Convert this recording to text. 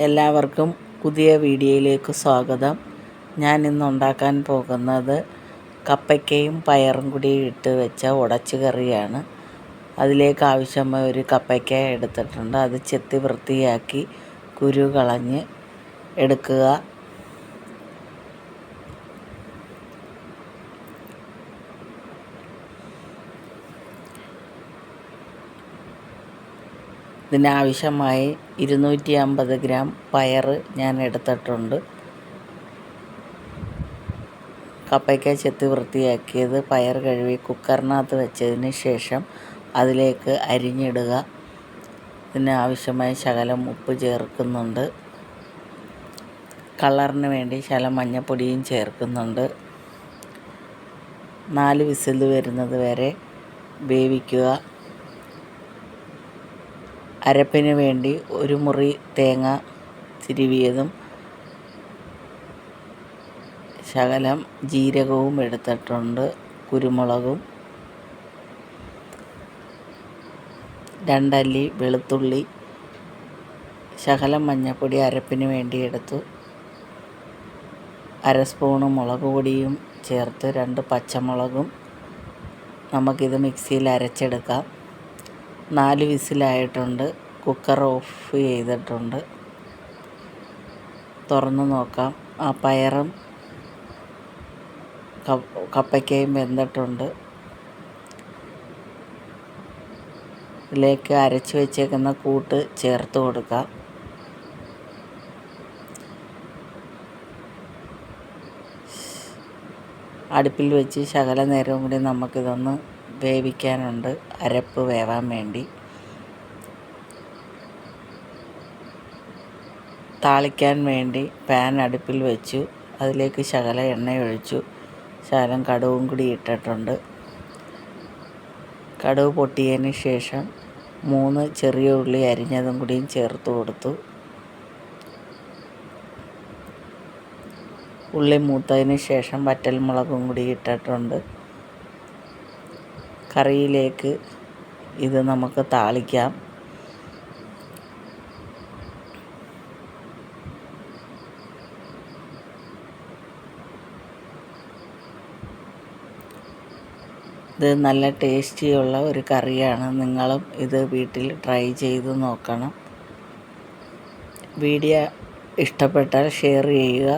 എല്ലാവർക്കും പുതിയ വീഡിയോയിലേക്ക് സ്വാഗതം. ഞാൻ ഇന്ന് ഉണ്ടാക്കാൻ പോകുന്നത് കപ്പയ്ക്കയും പയറും കൂടി ഇട്ട് വെച്ച ഉടച്ചു കറിയാണ്. അതിലേക്ക് ആവശ്യമായ ഒരു കപ്പയ്ക്ക എടുത്തിട്ടുണ്ട്. അത് ചെത്തി വൃത്തിയാക്കി കുരു കളഞ്ഞ് എടുക്കുക. ഇതിനാവശ്യമായി 250 ഗ്രാം പയർ ഞാൻ എടുത്തിട്ടുണ്ട്. കപ്പയ്ക്ക ചെത്തി വൃത്തിയാക്കിയത് പയർ കഴുകി കുക്കറിനകത്ത് വെച്ചതിന് ശേഷം അതിലേക്ക് അരിഞ്ഞിടുക. ഇതിനാവശ്യമായ ശകലം ഉപ്പ് ചേർക്കുന്നുണ്ട്. കളറിന് വേണ്ടി ശകലം മഞ്ഞൾപ്പൊടിയും ചേർക്കുന്നുണ്ട്. 4 വിസിൽ വരുന്നത് വരെ വേവിക്കുക. അരപ്പിന് വേണ്ടി ഒരു മുറി തേങ്ങ തിരുവിയതും ശകലം ജീരകവും എടുത്തിട്ടുണ്ട്. കുരുമുളകും 2 അല്ലി വെളുത്തുള്ളി, ശകലം മഞ്ഞൾപ്പൊടി അരപ്പിന് വേണ്ടി എടുത്തു. 1/2 സ്പൂണ് മുളക് പൊടിയും ചേർത്ത് 2 പച്ചമുളകും നമുക്കിത് മിക്സിയിൽ അരച്ചെടുക്കാം. 4 വിസിലായിട്ടുണ്ട്. കുക്കർ ഓഫ് ചെയ്തിട്ടുണ്ട്. തുറന്ന് നോക്കാം. ആ പയറും കപ്പയ്ക്കയും വെന്തിട്ടുണ്ട്. ഇതിലേക്ക് അരച്ച് വെച്ചേക്കുന്ന കൂട്ട് ചേർത്ത് കൊടുക്കാം. അടുപ്പിൽ വെച്ച് ശകല നേരവും കൂടി നമുക്കിതൊന്ന് വേവിക്കാനുണ്ട്, അരപ്പ് വേവാൻ വേണ്ടി. താളിക്കാൻ വേണ്ടി പാൻ അടുപ്പിൽ വെച്ചു. അതിലേക്ക് ശകല എണ്ണ ഒഴിച്ചു. ശകലം കടുകും കൂടി ഇട്ടിട്ടുണ്ട്. കടുക് പൊട്ടിയതിന് ശേഷം 3 ചെറിയ ഉള്ളി അരിഞ്ഞതും കൂടിയും ചേർത്ത് കൊടുത്തു. ഉള്ളി മൂത്തതിന് ശേഷം വറ്റൽമുളകും കൂടി ഇട്ടിട്ടുണ്ട്. കറിയിലേക്ക് ഇത് നമുക്ക് താളിക്കാം. ഇത് നല്ല ടേസ്റ്റിയുള്ള ഒരു കറിയാണ്. നിങ്ങളും ഇത് വീട്ടിൽ ട്രൈ ചെയ്ത് നോക്കണം. വീഡിയോ ഇഷ്ടപ്പെട്ടാൽ ഷെയർ ചെയ്യുക.